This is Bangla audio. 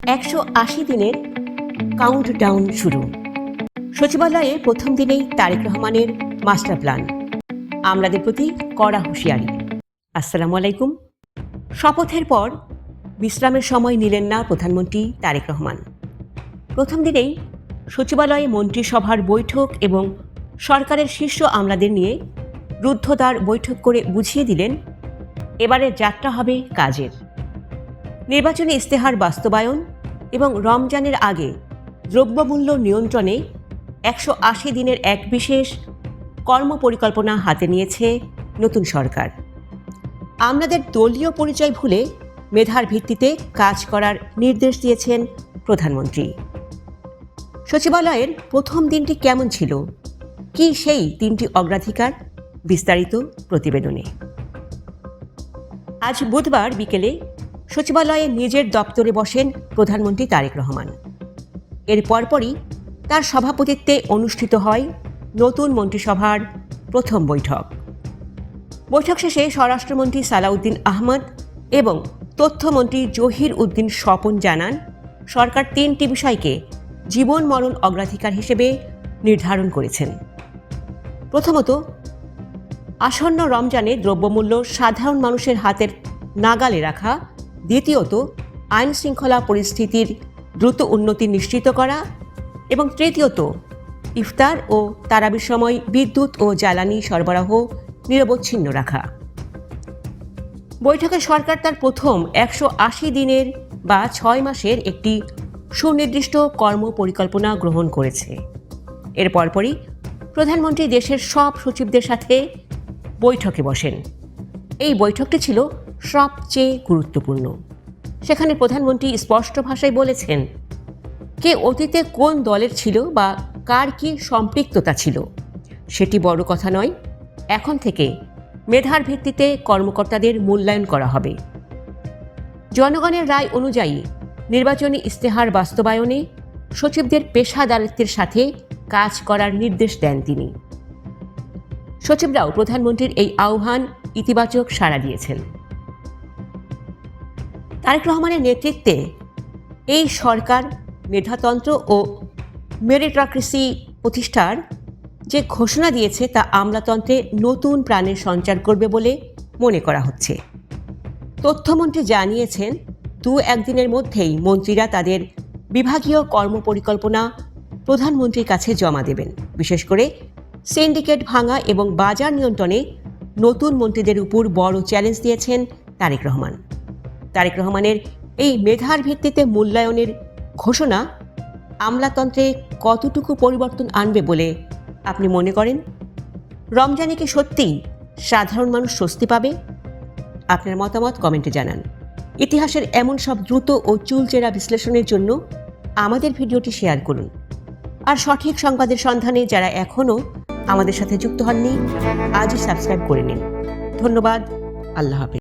180 দিনের কাউন্টডাউন শুরু। সচিবালয়ে প্রথম দিনেই তারেক রহমানের মাস্টার প্ল্যান, আমলাদের প্রতি কড়া হুঁশিয়ারি। আসসালামু আলাইকুম। শপথের পর বিশ্রামের সময় নিলেন না প্রধানমন্ত্রী তারেক রহমান। প্রথম দিনেই সচিবালয়ে মন্ত্রিসভার বৈঠক এবং সরকারের শীর্ষ আমলাদের নিয়ে রুদ্ধদ্বার বৈঠক করে বুঝিয়ে দিলেন এবারের যাত্রা হবে কাজের। নির্বাচনী ইস্তেহার বাস্তবায়ন এবং রমজানের আগে দ্রব্যমূল্য নিয়ন্ত্রণে 180 দিনের এক বিশেষ কর্মপরিকল্পনা হাতে নিয়েছে নতুন সরকার। আমলাদের দলীয় পরিচয় ভুলে মেধার ভিত্তিতে কাজ করার নির্দেশ দিয়েছেন প্রধানমন্ত্রী। সচিবালয়ের প্রথম দিনটি কেমন ছিল, কি সেই 3টি অগ্রাধিকার, বিস্তারিত প্রতিবেদনে। আজ বুধবার বিকেলে সচিবালয়ে নিজের দপ্তরে বসেন প্রধানমন্ত্রী তারেক রহমান। এর পরপরই তার সভাপতিত্বে অনুষ্ঠিত হয় নতুন মন্ত্রিসভার প্রথম বৈঠক। বৈঠক শেষে স্বরাষ্ট্রমন্ত্রী সালাউদ্দিন আহমদ এবং তথ্যমন্ত্রী জহির উদ্দিন স্বপন জানান, সরকার 3টি বিষয়কে জীবন মরণ অগ্রাধিকার হিসেবে নির্ধারণ করেছেন। প্রথমত, আসন্ন রমজানে দ্রব্যমূল্য সাধারণ মানুষের হাতের নাগালে রাখা। দ্বিতীয়ত, আইন শৃঙ্খলা পরিস্থিতির দ্রুত উন্নতি নিশ্চিত করা। এবং তৃতীয়ত, ইফতার ও তারাবির সময় বিদ্যুৎ ও জ্বালানি সরবরাহ নিরবচ্ছিন্ন রাখা। বৈঠকে সরকার তার প্রথম 180 দিনের বা 6 মাসের একটি সুনির্দিষ্ট কর্ম পরিকল্পনা গ্রহণ করেছে। এর পরপরই প্রধানমন্ত্রী দেশের সব সচিবদের সাথে বৈঠকে বসেন। এই বৈঠকটি ছিল সবচেয়ে গুরুত্বপূর্ণ। সেখানে প্রধানমন্ত্রী স্পষ্ট ভাষায় বলেছেন, কে অতীতে কোন দলের ছিল বা কার কি সম্পৃক্ততা ছিল সেটি বড় কথা নয়। এখন থেকে মেধার ভিত্তিতে কর্মকর্তাদের মূল্যায়ন করা হবে। জনগণের রায় অনুযায়ী নির্বাচনী ইস্তেহার বাস্তবায়নে সচিবদের পেশাদারিত্বের সাথে কাজ করার নির্দেশ দেন তিনি। সচিবরাও প্রধানমন্ত্রীর এই আহ্বান ইতিবাচক সাড়া দিয়েছেন। তারেক রহমানের নেতৃত্বে এই সরকার মেধাতন্ত্র ও মেরিটোক্রেসি প্রতিষ্ঠার যে ঘোষণা দিয়েছে তা আমলাতন্ত্রে নতুন প্রাণের সঞ্চার করবে বলে মনে করা হচ্ছে। তথ্যমন্ত্রী জানিয়েছেন, 2-1 দিনের মধ্যেই মন্ত্রীরা তাদের বিভাগীয় কর্মপরিকল্পনা প্রধানমন্ত্রীর কাছে জমা দেবেন। বিশেষ করে সিন্ডিকেট ভাঙা এবং বাজার নিয়ন্ত্রণে নতুন মন্ত্রীদের উপর বড় চ্যালেঞ্জ দিয়েছেন তারেক রহমান। তারেক রহমানের এই মেধার ভিত্তিতে মূল্যায়নের ঘোষণা আমলাতন্ত্রে কতটুকু পরিবর্তন আনবে বলে আপনি মনে করেন? রমজানে কি সত্যিই সাধারণ মানুষ স্বস্তি পাবে? আপনার মতামত কমেন্টে জানান। ইতিহাসের এমন সব দ্রুত ও চুলচেরা বিশ্লেষণের জন্য আমাদের ভিডিওটি শেয়ার করুন। আর সঠিক সংবাদের সন্ধানে যারা এখনও আমাদের সাথে যুক্ত হননি, আজই সাবস্ক্রাইব করে নিন। ধন্যবাদ। আল্লাহ হাফেজ।